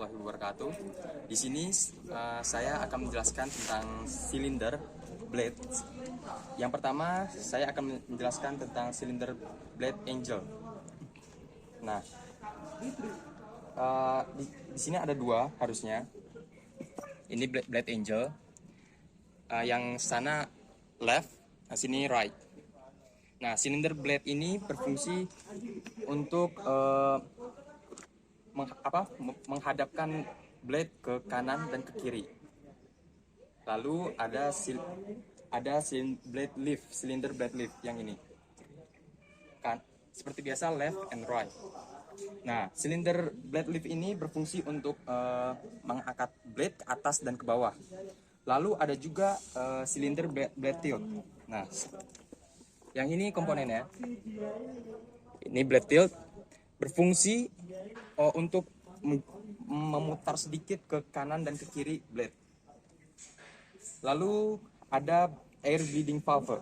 warahmatullahi wabarakatuh. Di sini saya akan menjelaskan tentang silinder blade. Yang pertama, saya akan menjelaskan tentang silinder blade angel. Nah, di sini ada dua harusnya. Ini blade angel. Yang sana left, sini right. Nah, silinder blade ini berfungsi untuk menghadapkan blade ke kanan dan ke kiri. Lalu ada silinder blade lift yang ini. Kan seperti biasa left and right. Nah, silinder blade lift ini berfungsi untuk mengangkat blade ke atas dan ke bawah. Lalu ada juga silinder blade tilt. Nah, yang ini komponennya. Ini blade tilt berfungsi untuk memutar sedikit ke kanan dan ke kiri blade. Lalu ada air bleeding valve.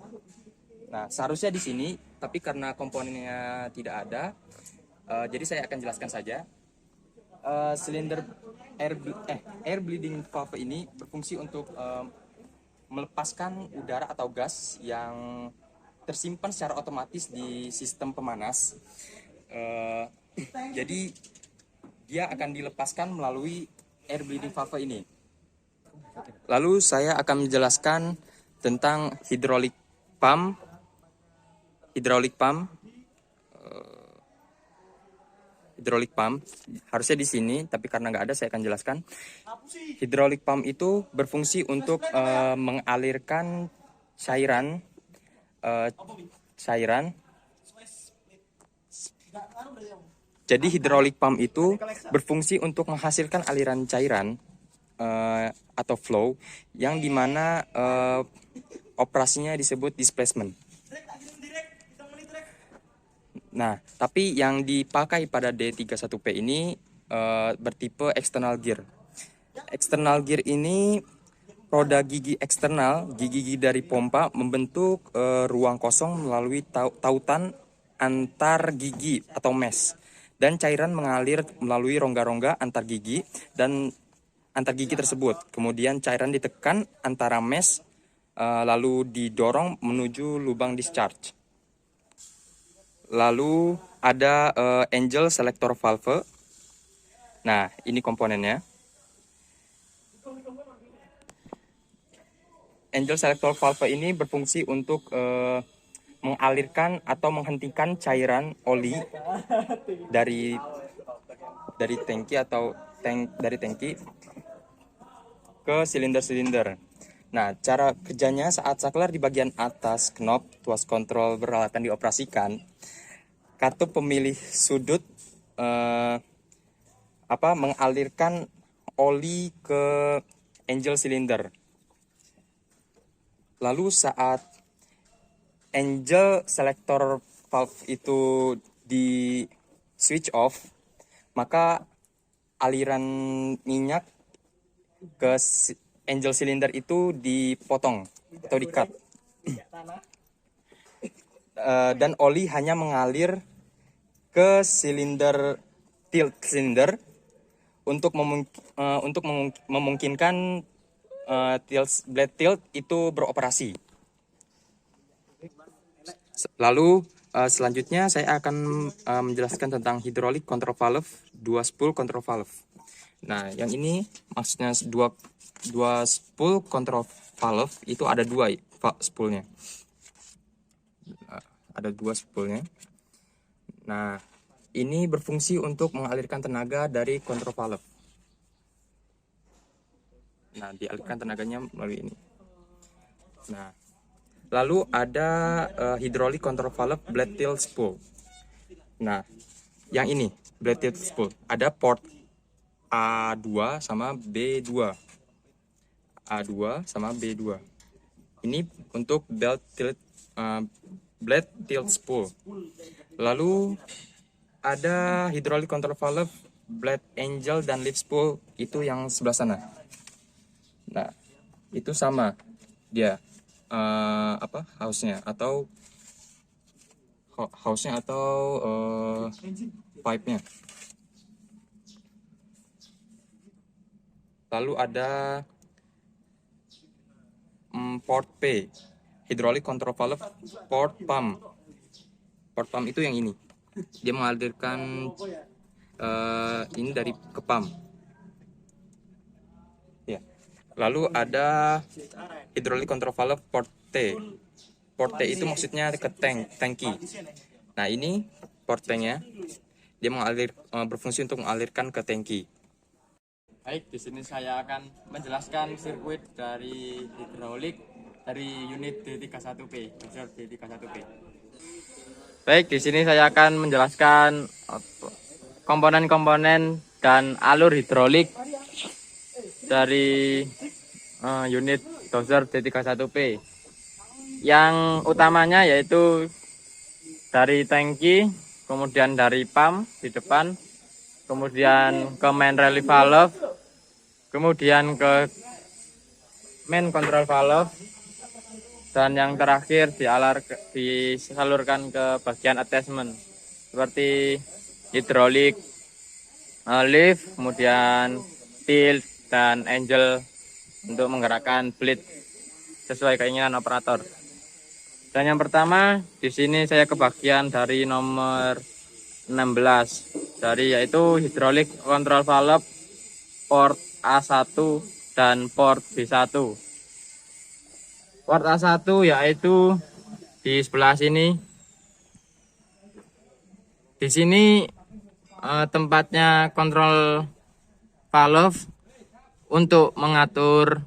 Nah, seharusnya di sini, tapi karena komponennya tidak ada, jadi saya akan jelaskan saja. Silinder air bleeding valve ini berfungsi untuk melepaskan udara atau gas yang tersimpan secara otomatis di sistem pemanas. Jadi dia akan dilepaskan melalui air bleeding valve ini. Lalu saya akan menjelaskan tentang hydraulic pump. Hydraulic pump harusnya di sini, tapi karena nggak ada saya akan jelaskan. Hydraulic pump itu berfungsi untuk mengalirkan cairan. Jadi hydraulic pump itu berfungsi untuk menghasilkan aliran cairan atau flow yang dimana operasinya disebut displacement. Nah, tapi yang dipakai pada D31P ini bertipe external gear. External gear ini roda gigi eksternal, gigi-gigi dari pompa membentuk ruang kosong melalui tautan antar gigi atau mesh, dan cairan mengalir melalui rongga-rongga antar gigi dan antar gigi tersebut. Kemudian cairan ditekan antara mesh lalu didorong menuju lubang discharge. Lalu ada angel selector valve. Nah, ini komponennya. Angel selector valve ini berfungsi untuk mengalirkan atau menghentikan cairan oli dari tangki dari tangki ke silinder-silinder. Nah, cara kerjanya saat saklar di bagian atas knob tuas kontrol peralatan dioperasikan, katup pemilih sudut mengalirkan oli ke angel silinder. Lalu saat angel selector valve itu di switch off, maka aliran minyak ke angel silinder itu dipotong atau di-cut. Dan oli hanya mengalir ke silinder tilt silinder untuk memungkinkan blade tilt itu beroperasi. Lalu selanjutnya saya akan menjelaskan tentang hydraulic control valve, dua spool control valve. Nah, yang ini maksudnya dua spool control valve itu ada dua spoolnya. Ada dua spoolnya. Nah, ini berfungsi untuk mengalirkan tenaga dari control valve. Nah, dialirkan tenaganya melalui ini. Nah, lalu ada hydraulic control valve blade tilt spool. Nah, yang ini blade tilt spool ada port A2 sama B2. A2 sama B2. Ini untuk blade tilt spool. Lalu ada hydraulic control valve blade angel dan lift spool, itu yang sebelah sana. Nah, itu sama dia house-nya atau pipe-nya. Lalu ada port P, hydraulic control valve port pump. Port pump itu yang ini, dia mengalirkan ini dari ke pump ya. Lalu ada hydraulic control valve port T. Port T itu maksudnya ke tangki. Nah ini port tanknya, dia berfungsi untuk mengalirkan ke tangki. Baik, di sini saya akan menjelaskan sirkuit dari hidrolik dari unit D31P, D31P. Baik, di sini saya akan menjelaskan komponen-komponen dan alur hidrolik dari unit dozer D31P. Yang utamanya yaitu dari tangki, kemudian dari pump di depan, kemudian ke main relief valve, kemudian ke main control valve, dan yang terakhir disalurkan ke bagian attachment seperti hidrolik lift, kemudian tilt dan angel untuk menggerakkan blade sesuai keinginan operator. Dan yang pertama di sini saya kebagian dari nomor 16 dari yaitu hidrolik control valve port A1 dan port B1. Port A1 yaitu di sebelah sini. Di sini tempatnya kontrol valve untuk mengatur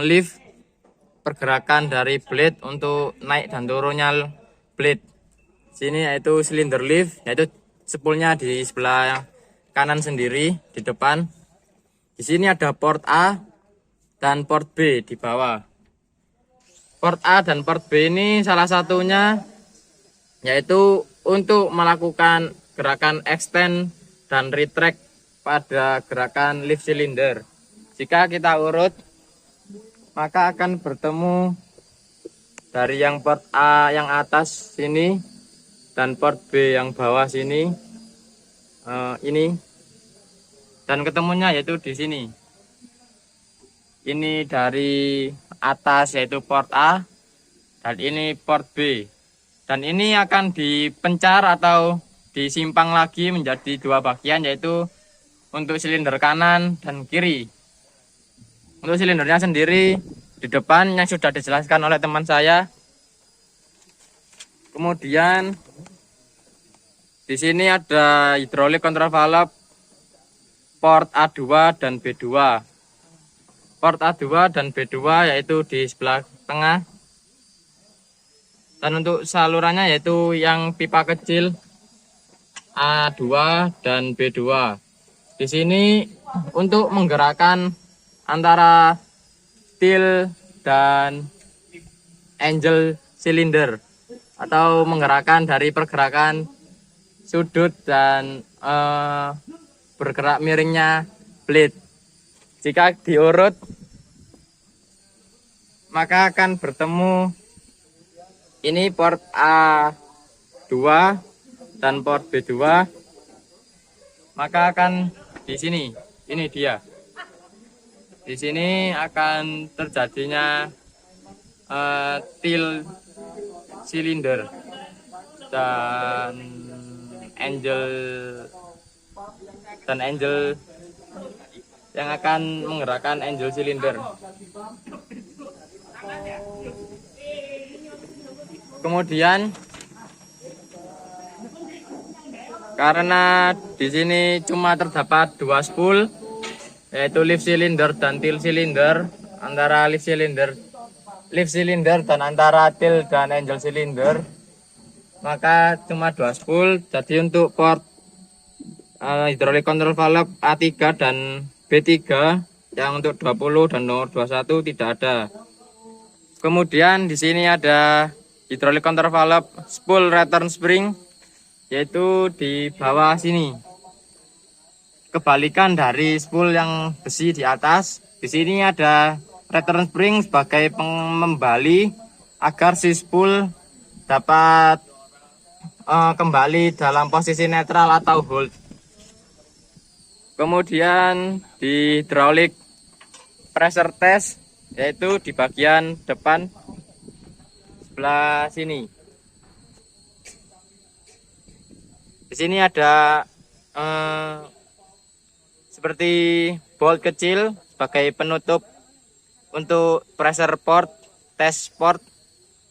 lift pergerakan dari blade untuk naik dan turunnya blade. Sini yaitu silinder lift, yaitu spoolnya di sebelah kanan sendiri di depan. Di sini ada port A dan port B di bawah. Port A dan port B ini salah satunya yaitu untuk melakukan gerakan extend dan retract pada gerakan lift cylinder. Jika kita urut, maka akan bertemu dari yang port A yang atas sini dan port B yang bawah sini, ini, dan ketemunya yaitu di sini. Ini dari atas yaitu port A dan ini port B, dan ini akan dipencar atau disimpang lagi menjadi dua bagian, yaitu untuk silinder kanan dan kiri. Untuk silindernya sendiri di depan yang sudah dijelaskan oleh teman saya. Kemudian di sini ada hidrolik control valve port A2 dan B2. Port A2 dan B2 yaitu di sebelah tengah. Dan untuk salurannya yaitu yang pipa kecil A2 dan B2. Di sini untuk menggerakkan antara til dan angel cylinder atau menggerakkan dari pergerakan sudut dan bergerak miringnya blade. Jika diurut, maka akan bertemu ini port A2 dan port B2, maka akan di sini, ini dia. Di sini akan terjadinya til silinder dan angel yang akan menggerakkan angel silinder. Kemudian karena di sini cuma terdapat dua spool, yaitu lift cylinder dan til cylinder, antara lift cylinder dan antara til dan angel cylinder, maka cuma dua spool. Jadi untuk port hydraulic control valve A3 dan B3 yang untuk 20 dan nomor 21 tidak ada. Kemudian di sini ada hydraulic control valve spool return spring, yaitu di bawah sini. Kebalikan dari spool yang besi di atas, di sini ada return spring sebagai pengembali agar si spool dapat kembali dalam posisi netral atau hold. Kemudian di hidrolik pressure test, yaitu di bagian depan sebelah sini. Di sini ada seperti bolt kecil sebagai penutup untuk pressure port, test port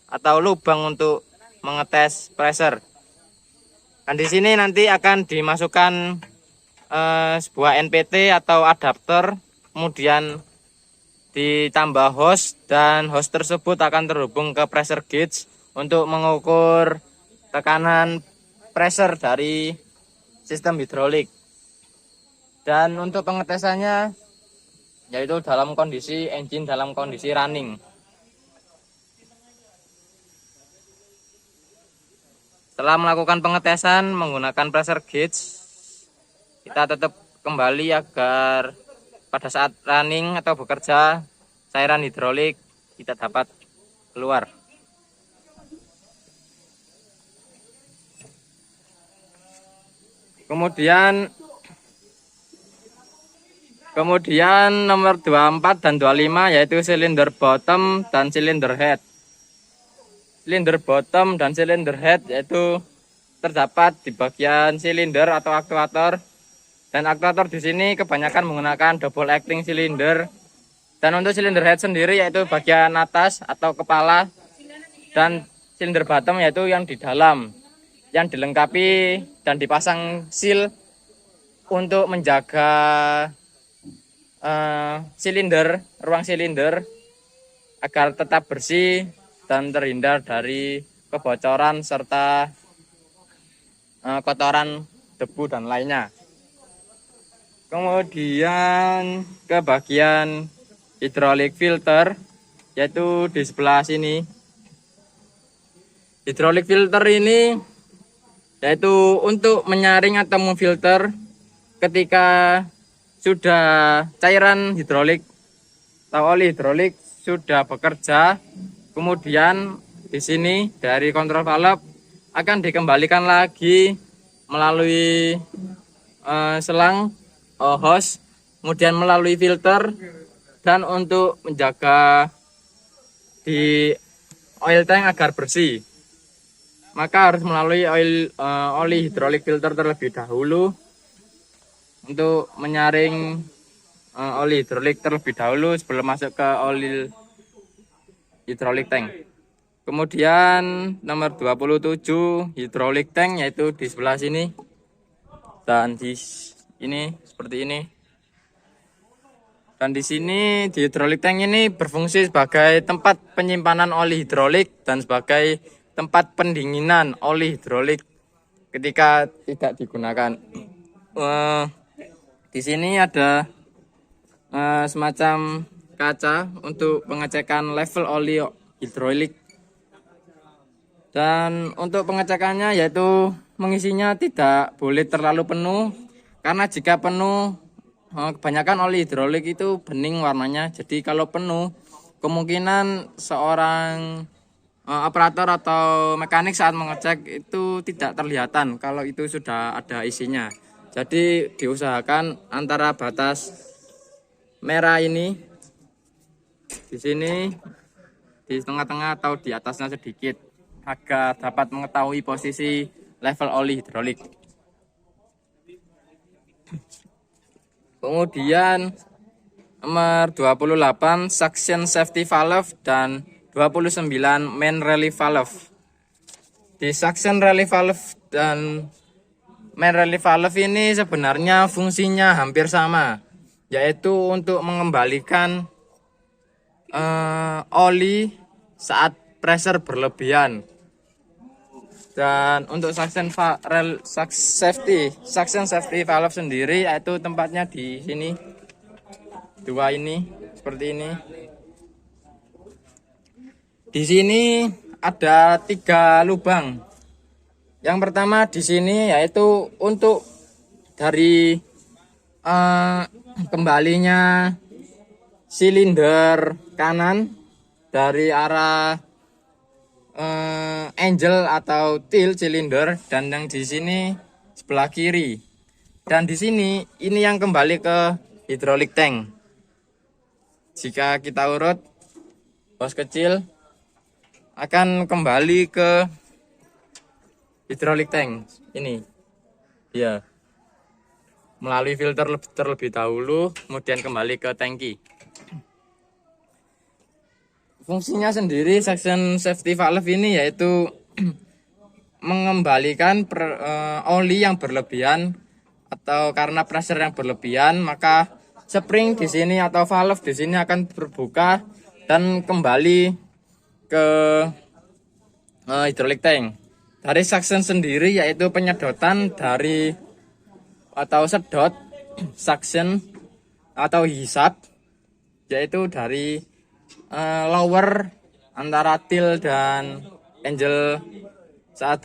atau lubang untuk mengetes pressure. Dan di sini nanti akan dimasukkan sebuah NPT atau adapter, kemudian ditambah hose, dan hose tersebut akan terhubung ke pressure gauge untuk mengukur tekanan pressure dari sistem hidrolik. Dan untuk pengetesannya yaitu dalam kondisi engine dalam kondisi running. Setelah melakukan pengetesan menggunakan pressure gauge, kita tetap kembali agar pada saat running atau bekerja cairan hidrolik kita dapat keluar. Kemudian nomor 24 dan 25 yaitu silinder bottom dan silinder head. Silinder bottom dan silinder head yaitu terdapat di bagian silinder atau aktuator. Dan aktuator di sini kebanyakan menggunakan double acting silinder. Dan untuk silinder head sendiri yaitu bagian atas atau kepala, dan silinder bottom yaitu yang di dalam, yang dilengkapi dan dipasang seal untuk menjaga ruang silinder agar tetap bersih dan terhindar dari kebocoran serta kotoran, debu dan lainnya. Kemudian ke bagian hydraulic filter yaitu di sebelah sini. Hydraulic filter ini yaitu untuk menyaring atau memfilter ketika sudah cairan hidrolik atau oli hidrolik sudah bekerja. Kemudian di sini dari kontrol valve akan dikembalikan lagi melalui selang hose, kemudian melalui filter, dan untuk menjaga di oil tank agar bersih maka harus melalui oli hidrolik filter terlebih dahulu untuk menyaring oli hidrolik terlebih dahulu sebelum masuk ke oli hidrolik tank. Kemudian nomor 27 hidrolik tank yaitu di sebelah sini, dan di ini seperti ini. Dan di sini di hidrolik tank ini berfungsi sebagai tempat penyimpanan oli hidrolik dan sebagai tempat pendinginan oli hidrolik ketika tidak digunakan. Di sini ada semacam kaca untuk pengecekan level oli hidrolik. Dan untuk pengecekannya yaitu mengisinya tidak boleh terlalu penuh, karena jika penuh kebanyakan oli hidrolik itu bening warnanya. Jadi kalau penuh kemungkinan seorang operator atau mekanik saat mengecek itu tidak terlihatan kalau itu sudah ada isinya. Jadi diusahakan antara batas merah ini di sini, di tengah-tengah atau di atasnya sedikit, agar dapat mengetahui posisi level oli hidrolik. Kemudian nomor 28 suction safety valve dan 29 main relief valve. Di suction relief valve dan main relief valve ini sebenarnya fungsinya hampir sama, yaitu untuk mengembalikan oli saat pressure berlebihan. Dan untuk suction safety valve sendiri yaitu tempatnya di sini, dua ini seperti ini. Di sini ada 3 lubang. Yang pertama di sini yaitu untuk dari kembalinya silinder kanan dari arah angel atau tail silinder, dan yang di sini sebelah kiri. Dan di sini ini yang kembali ke hydraulic tank. Jika kita urut, hose kecil akan kembali ke hydraulic tank ini. Ya, melalui filter terlebih dahulu, kemudian kembali ke tangki. Fungsinya sendiri suction safety valve ini yaitu mengembalikan oli yang berlebihan atau karena pressure yang berlebihan, maka spring di sini atau valve di sini akan terbuka dan kembali ke hydraulic tank. Dari suction sendiri yaitu penyedotan dari atau sedot suction atau hisap, yaitu dari lower antara till dan angel saat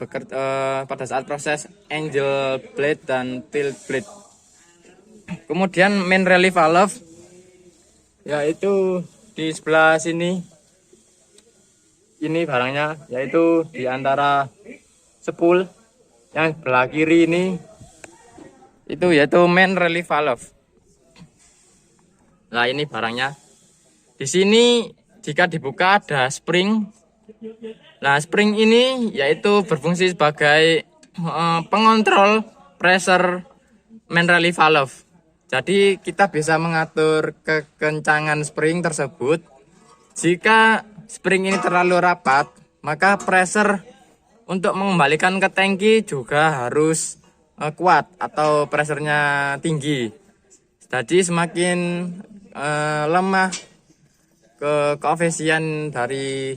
pada saat proses angel blade dan till blade. Kemudian main relief valve yaitu di sebelah sini. Ini barangnya yaitu di antara spool yang sebelah kiri ini itu yaitu main relief valve. Nah, ini barangnya. Di sini jika dibuka ada spring. Nah, spring ini yaitu berfungsi sebagai pengontrol pressure main relief valve. Jadi kita bisa mengatur kekencangan spring tersebut. Jika spring ini terlalu rapat, maka pressure untuk mengembalikan ke tangki juga harus kuat atau pressure-nya tinggi. Jadi semakin lemah koefisien dari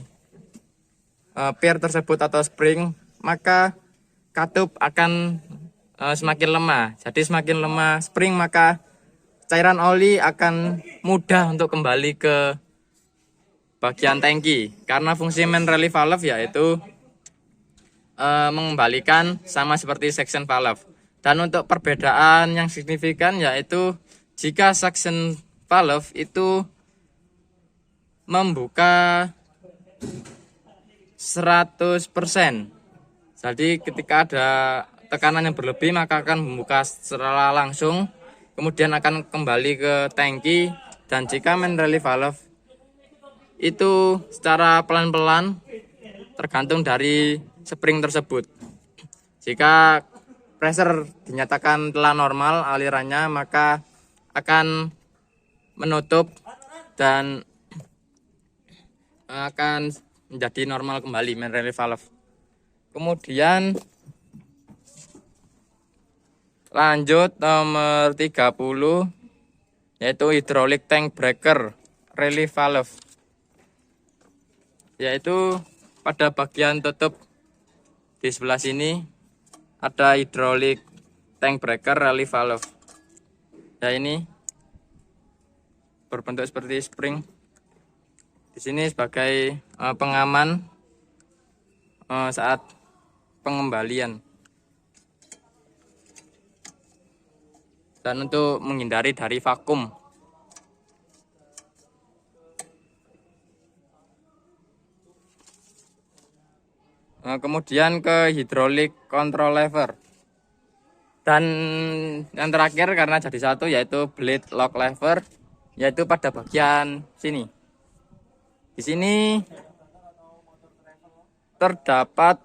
pier tersebut atau spring, maka katup akan semakin lemah. Jadi semakin lemah spring, maka cairan oli akan mudah untuk kembali ke bagian tangki. Karena fungsi main relief valve yaitu mengembalikan sama seperti suction valve. Dan untuk perbedaan yang signifikan yaitu jika suction valve itu membuka 100%. Jadi ketika ada tekanan yang berlebih maka akan membuka secara langsung, kemudian akan kembali ke tangki. Dan jika main relief valve itu secara pelan-pelan tergantung dari spring tersebut. Jika pressure dinyatakan telah normal alirannya, maka akan menutup dan akan menjadi normal kembali main relief valve. Kemudian lanjut nomor 30 yaitu hydraulic tank breaker relief valve, yaitu pada bagian tutup di sebelah sini ada hydraulic tank breaker relief valve. Ya, ini berbentuk seperti spring. Di sini sebagai pengaman saat pengembalian dan untuk menghindari dari vakum. Kemudian ke hydraulic control lever. Dan yang terakhir karena jadi satu yaitu blade lock lever, yaitu pada bagian sini. Di sini terdapat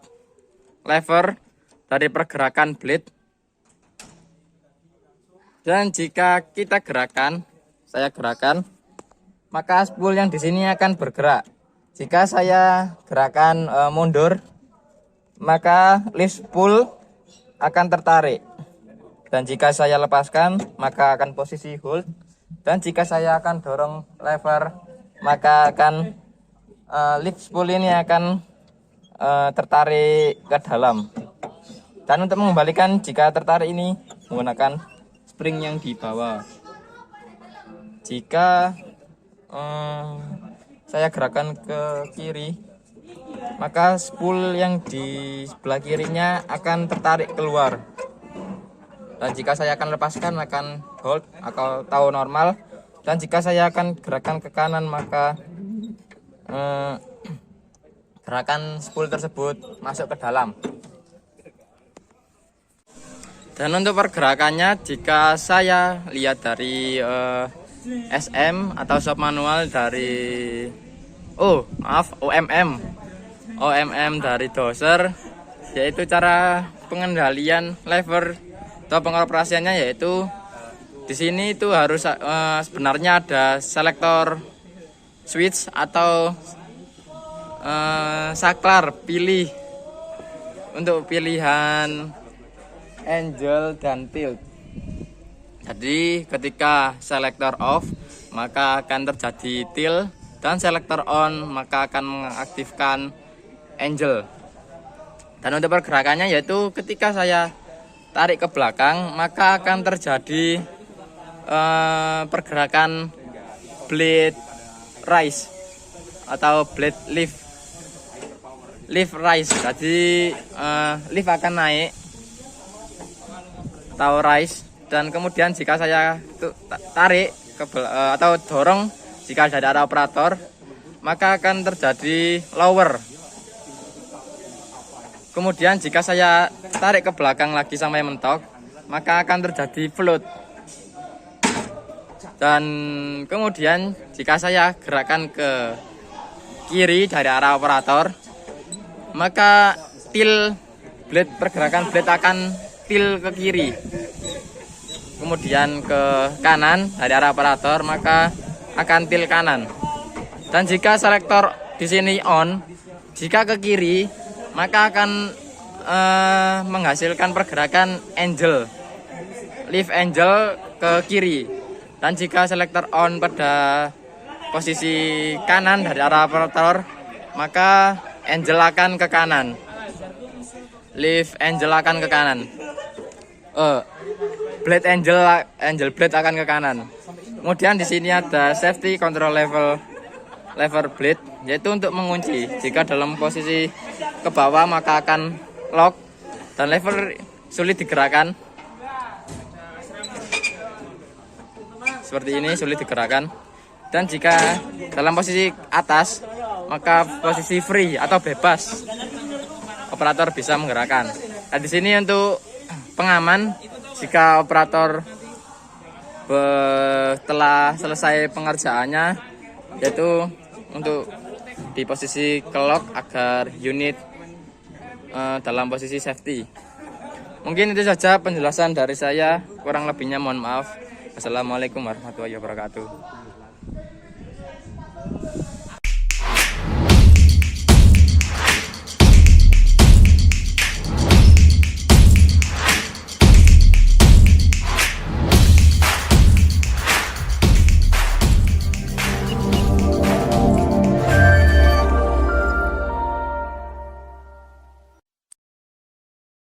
lever dari pergerakan blade. Dan jika kita saya gerakan, maka spool yang di sini akan bergerak. Jika saya gerakan mundur, maka lift spool akan tertarik. Dan jika saya lepaskan, maka akan posisi hold. Dan jika saya akan dorong lever, maka akan lift spool ini akan tertarik ke dalam. Dan untuk mengembalikan jika tertarik ini menggunakan spring yang di bawah. Jika saya gerakan ke kiri, maka spool yang di sebelah kirinya akan tertarik keluar. Dan jika saya akan lepaskan akan hold atau normal. Dan jika saya akan gerakan ke kanan, maka gerakan spool tersebut masuk ke dalam. Dan untuk pergerakannya, jika saya lihat dari SM atau sub manual dari OMM dari doser, yaitu cara pengendalian lever atau pengoperasiannya, yaitu di sini itu harus sebenarnya ada selektor switch atau saklar pilih untuk pilihan angel dan tilt. Jadi ketika selektor off maka akan terjadi tilt, dan selektor on maka akan mengaktifkan angel. Dan untuk pergerakannya, yaitu ketika saya tarik ke belakang maka akan terjadi pergerakan blade rise atau blade lift rise. Jadi lift akan naik atau rise, dan kemudian jika saya tarik ke atau dorong jika dari arah operator maka akan terjadi lower. Kemudian jika saya tarik ke belakang lagi sampai mentok maka akan terjadi float. Dan kemudian jika saya gerakkan ke kiri dari arah operator maka pergerakan blade akan til ke kiri, kemudian ke kanan dari arah operator maka akan til kanan. Dan jika selektor di sini on, jika ke kiri maka akan menghasilkan pergerakan angel, lift angel ke kiri. Dan jika selektor on pada posisi kanan dari arah operator maka angel akan ke kanan, lift angel akan ke kanan. Blade angel blade akan ke kanan. Kemudian di sini ada safety control lever blade, yaitu untuk mengunci. Jika dalam posisi ke bawah maka akan lock dan lever sulit digerakkan. Seperti ini, sulit digerakkan. Dan jika dalam posisi atas maka posisi free atau bebas, operator bisa menggerakkan. Nah, di sini untuk pengaman, jika operator telah selesai pengerjaannya, yaitu untuk di posisi kelok agar unit dalam posisi safety. Mungkin itu saja penjelasan dari saya, kurang lebihnya mohon maaf. Assalamualaikum warahmatullahi wabarakatuh.